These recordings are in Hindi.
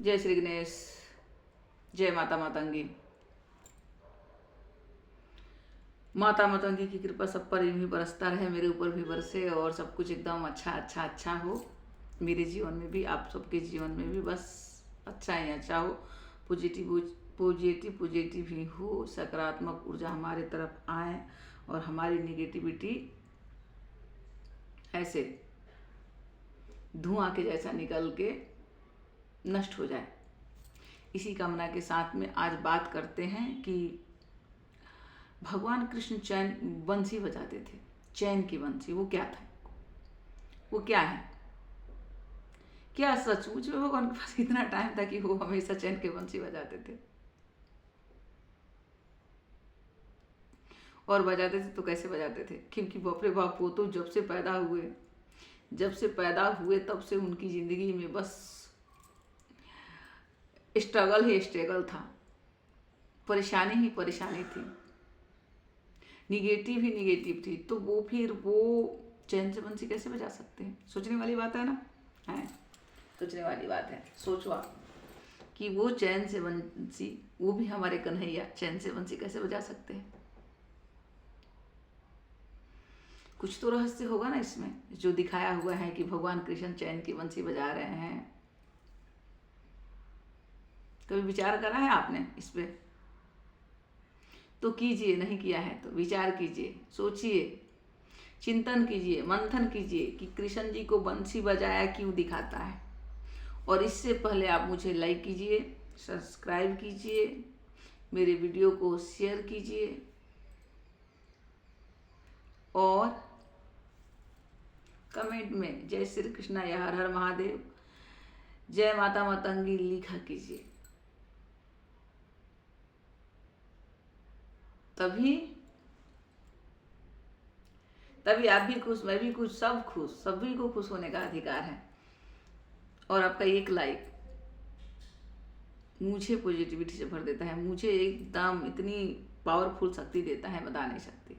जय श्री गणेश। जय माता मातंगी। माता मातंगी की कृपा सब पर यूं ही बरसता रहे, मेरे ऊपर भी बरसे और सब कुछ एकदम अच्छा अच्छा अच्छा हो। मेरे जीवन में भी, आप सबके जीवन में भी बस अच्छा ही अच्छा हो। पॉजिटिव पॉजिटिव पॉजिटिव ही हो, सकारात्मक ऊर्जा हमारे तरफ आए और हमारी निगेटिविटी ऐसे धुआं के जैसा निकल के नष्ट हो जाए। इसी कामना के साथ में आज बात करते हैं कि भगवान कृष्ण चैन बंसी बजाते थे। चैन की बंसी, वो क्या था, वो क्या है? क्या सचमुच में भगवान के पास इतना टाइम था कि वो हमेशा चैन की बंसी बजाते थे? और बजाते थे तो कैसे बजाते थे? क्योंकि बाप रे बाप, वो तो जब से पैदा हुए तब से उनकी जिंदगी में बस स्ट्रगल ही स्ट्रगल था, परेशानी ही परेशानी थी, निगेटिव ही निगेटिव थी। तो वो फिर वो चैन से बंसी कैसे बजा सकते हैं? सोचने वाली बात है ना, है सोचने वाली बात है। सोचो आप कि वो चैन से बंसी, वो भी हमारे कन्हैया चैन से बंसी कैसे बजा सकते हैं? कुछ तो रहस्य होगा ना इसमें, जो दिखाया हुआ है कि भगवान कृष्ण चैन की बंसी बजा रहे हैं। कभी विचार करा है आपने इस पे? तो कीजिए, नहीं किया है तो विचार कीजिए, सोचिए, चिंतन कीजिए, मंथन कीजिए कि कृष्ण जी को बंसी बजाया क्यों दिखाता है। और इससे पहले आप मुझे लाइक कीजिए, सब्सक्राइब कीजिए, मेरे वीडियो को शेयर कीजिए और कमेंट में जय श्री कृष्णा या हर हर महादेव, जय माता मातंगी लिखा कीजिए। तभी आप भी खुश, मैं भी खुश, सब खुश, सभी को खुश होने का अधिकार है। और आपका एक लाइक मुझे पॉजिटिविटी से भर देता है, मुझे एकदम इतनी पावरफुल शक्ति देता है, बता नहीं सकती।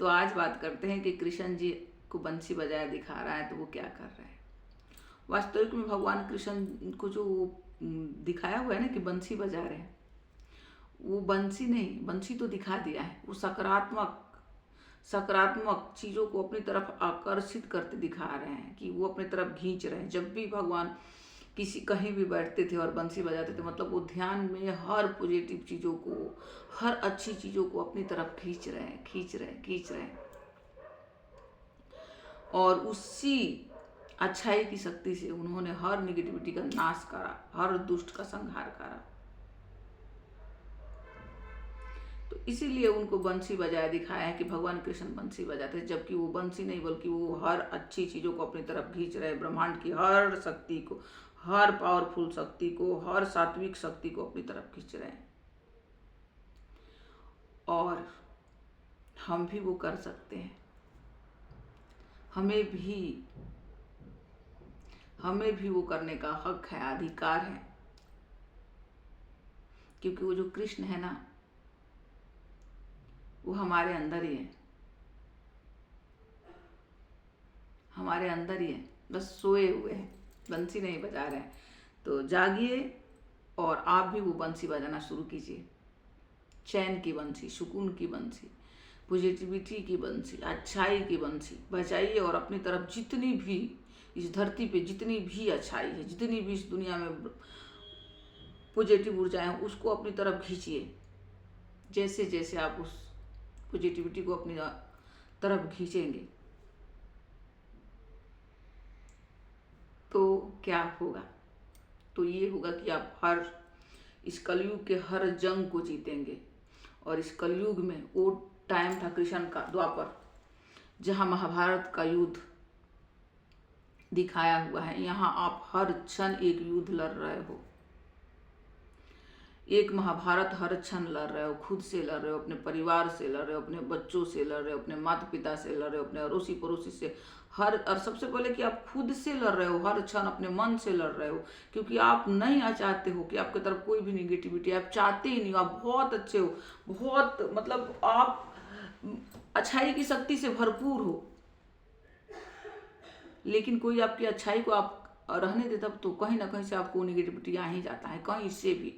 तो आज बात करते हैं कि कृष्ण जी को बंसी बजाया दिखा रहा है तो वो क्या कर रहा है। वास्तविक में भगवान कृष्ण को जो दिखाया हुआ है ना कि बंसी बजा रहे हैं, वो बंसी नहीं, बंसी तो दिखा दिया है, वो सकारात्मक चीज़ों को अपनी तरफ आकर्षित करते दिखा रहे हैं कि वो अपनी तरफ खींच रहे हैं। जब भी भगवान कहीं भी बैठते थे और बंसी बजाते थे, मतलब वो ध्यान में हर पॉजिटिव चीज़ों को, हर अच्छी चीज़ों को अपनी तरफ खींच रहे हैं। और उसी अच्छाई की शक्ति से उन्होंने हर निगेटिविटी का नाश करा, हर दुष्ट का संहार करा। तो इसीलिए उनको बंसी बजाया दिखाया है कि भगवान कृष्ण बंसी बजाते, जबकि वो बंसी नहीं बल्कि वो हर अच्छी चीज़ों को अपनी तरफ खींच रहे, ब्रह्मांड की हर शक्ति को, हर पावरफुल शक्ति को, हर सात्विक शक्ति को अपनी तरफ खींच रहे हैं। और हम भी वो कर सकते हैं, हमें भी वो करने का हक है, अधिकार है। क्योंकि वो जो कृष्ण है ना, वो हमारे अंदर ही है, हमारे अंदर ही है, बस सोए हुए हैं, बंसी नहीं बजा रहे हैं। तो जागिए और आप भी वो बंसी बजाना शुरू कीजिए। चैन की बंसी, सुकून की बंसी, पॉजिटिविटी की बंसी, अच्छाई की बंसी बजाइए और अपनी तरफ जितनी भी इस धरती पे जितनी भी अच्छाई है, जितनी भी इस दुनिया में पॉजिटिव ऊर्जाएं, उसको अपनी तरफ खींचिए। जैसे जैसे आप उस पॉजिटिविटी को अपनी तरफ खींचेंगे तो क्या होगा? तो ये होगा कि आप इस कलयुग के हर जंग को जीतेंगे। और इस कलयुग में वो टाइम था कृष्ण का, द्वापर, जहाँ महाभारत का युद्ध दिखाया हुआ है। यहाँ आप हर क्षण एक युद्ध लड़ रहे हो, एक महाभारत हर क्षण लड़ रहे हो, खुद से लड़ रहे हो, अपने परिवार से लड़ रहे हो, अपने बच्चों से लड़ रहे हो, अपने माता पिता से लड़ रहे हो, अपने अड़ोसी पड़ोसी से, और सबसे पहले कि आप खुद से लड़ रहे हो, हर क्षण अपने मन से लड़ रहे हो। क्योंकि आप नहीं चाहते हो कि आपकी तरफ कोई भी निगेटिविटी, आप चाहते ही नहीं हो, आप बहुत अच्छे हो, बहुत मतलब आप अच्छाई की शक्ति से भरपूर हो, लेकिन कोई आपकी अच्छाई को आप रहने दे तब तो कहीं ना कहीं से आपको निगेटिविटी आ ही जाता है, कहीं से भी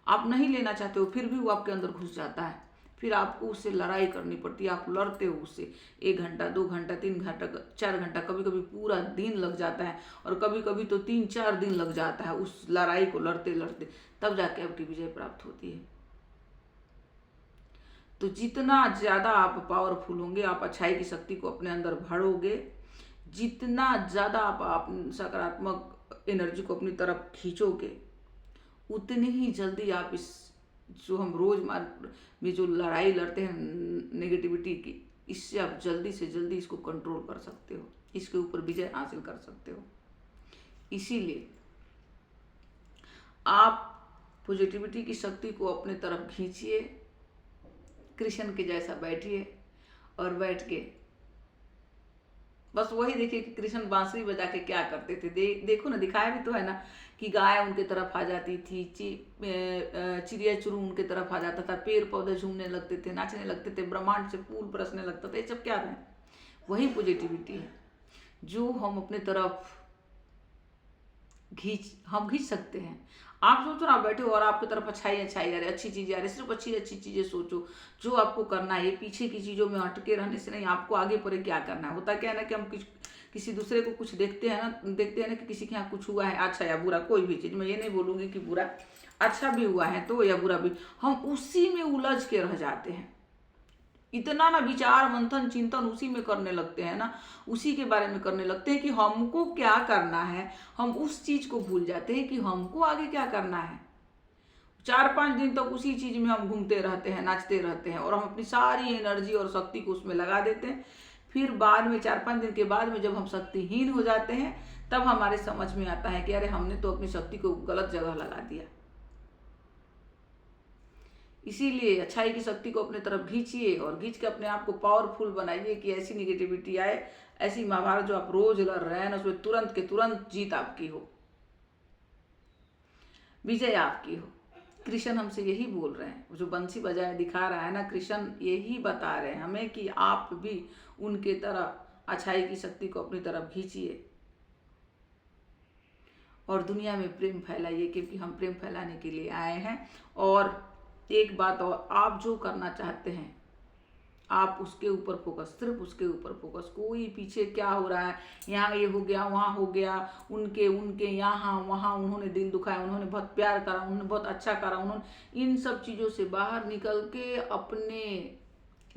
आप नहीं लेना चाहते हो फिर भी वो आपके अंदर घुस जाता है, फिर आपको उससे लड़ाई करनी पड़ती है, आप लड़ते हो उससे 1 घंटा 2 घंटा 3 घंटा 4 घंटा, कभी कभी पूरा दिन लग जाता है, और कभी कभी तो 3-4 दिन लग जाता है उस लड़ाई को लड़ते लड़ते, तब जाके आपकी विजय प्राप्त होती है। तो जितना ज़्यादा आप पावरफुल होंगे, आप अच्छाई की शक्ति को अपने अंदर भरोगे, जितना ज़्यादा आप सकारात्मक एनर्जी को अपनी तरफ खींचोगे, उतनी ही जल्दी आप इस जो हम रोजमर्रा में जो लड़ाई लड़ते हैं नेगेटिविटी की, इससे आप जल्दी से जल्दी इसको कंट्रोल कर सकते हो, इसके ऊपर विजय हासिल कर सकते हो। इसीलिए आप पॉजिटिविटी की शक्ति को अपने तरफ खींचिए, कृष्ण के जैसा बैठिए, और बैठ के बस वही देखिए कि कृष्ण बांसुरी बजा के क्या करते थे। देखो ना, दिखाया भी तो है ना कि गाय उनके तरफ आ जाती थी, चिड़िया चुरू उनके तरफ आ जाता था, पेड़ पौधे झूमने लगते थे, नाचने लगते थे, ब्रह्मांड से फूल बरसने लगता था। ये सब क्या है? वही पॉजिटिविटी है जो हम अपने तरफ खींच सकते हैं। आप सोचो ना, आप बैठे हो और आपकी तरफ अच्छाई अच्छाई आ रही, अच्छी चीजें आ रही, सिर्फ अच्छी अच्छी चीजें सोचो जो आपको करना है। पीछे की चीजों में अटके रहने से नहीं, आपको आगे पर क्या करना है। होता क्या है ना कि हम किसी दूसरे को कुछ देखते हैं ना कि किसी के यहाँ कुछ हुआ है, अच्छा या बुरा, कोई भी चीज, मैं ये नहीं बोलूंगी कि बुरा, अच्छा भी हुआ है तो या बुरा भी, हम उसी में उलझ के रह जाते हैं। इतना ना विचार मंथन चिंतन उसी में करने लगते हैं ना, उसी के बारे में करने लगते हैं कि हमको क्या करना है, हम उस चीज को भूल जाते हैं कि हमको आगे क्या करना है। 4-5 दिन तक उसी चीज में हम घूमते रहते हैं, नाचते रहते हैं, और हम अपनी सारी एनर्जी और शक्ति को उसमें लगा देते हैं। फिर बाद में 4-5 दिन के बाद में जब हम शक्तिहीन हो जाते हैं, तब हमारे समझ में आता है कि अरे हमने तो अपनी शक्ति को गलत जगह लगा दिया। इसीलिए अच्छाई की शक्ति को अपने तरफ खींचिए और खींच के अपने आप को पावरफुल बनाइए कि ऐसी निगेटिविटी आए, ऐसी महाभारत जो आप रोज लड़ रहे हैं ना, उसमें तुरंत के तुरंत जीत आपकी हो, विजय आपकी हो। कृष्ण हमसे यही बोल रहे हैं, जो बंसी बजाए दिखा रहा है ना, कृष्ण यही बता रहे हैं हमें कि आप भी उनके तरह अच्छाई की शक्ति को अपनी तरफ खींचिए और दुनिया में प्रेम फैलाइए, क्योंकि हम प्रेम फैलाने के लिए आए हैं। और एक बात और, आप जो करना चाहते हैं आप उसके ऊपर फोकस, सिर्फ उसके ऊपर फोकस। कोई पीछे क्या हो रहा है, यहाँ ये हो गया, वहाँ हो गया, उनके यहाँ वहाँ उन्होंने दिल दुखाया, उन्होंने बहुत प्यार करा, उन्होंने बहुत अच्छा करा, उन्होंने, इन सब चीज़ों से बाहर निकल के अपने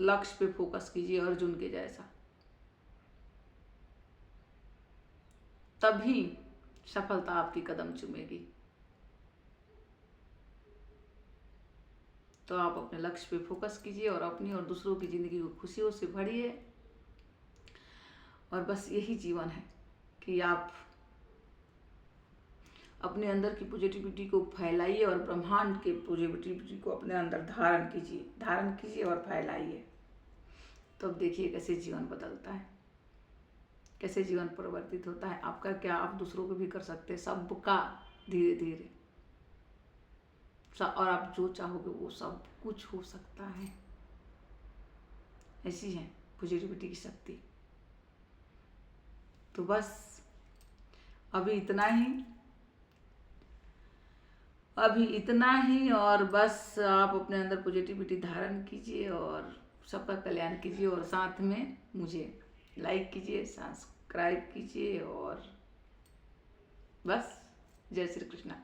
लक्ष्य पे फोकस कीजिए, अर्जुन के जैसा। तभी सफलता आपकी कदम चूमेगी। तो आप अपने लक्ष्य पे फोकस कीजिए और अपनी और दूसरों की ज़िंदगी को खुशियों से भरिए। और बस यही जीवन है कि आप अपने अंदर की पॉजिटिविटी को फैलाइए और ब्रह्मांड के पॉजिटिविटी को अपने अंदर धारण कीजिए और फैलाइए। तो अब देखिए कैसे जीवन बदलता है, कैसे जीवन परिवर्तित होता है। आपका क्या, आप दूसरों को भी कर सकते हैं, सबका धीरे धीरे, और आप जो चाहोगे वो सब कुछ हो सकता है। ऐसी है पॉजिटिविटी की शक्ति। तो बस अभी इतना ही और बस आप अपने अंदर पॉजिटिविटी धारण कीजिए और सबका कल्याण कीजिए, और साथ में मुझे लाइक कीजिए, सब्सक्राइब कीजिए, और बस जय श्री कृष्णा।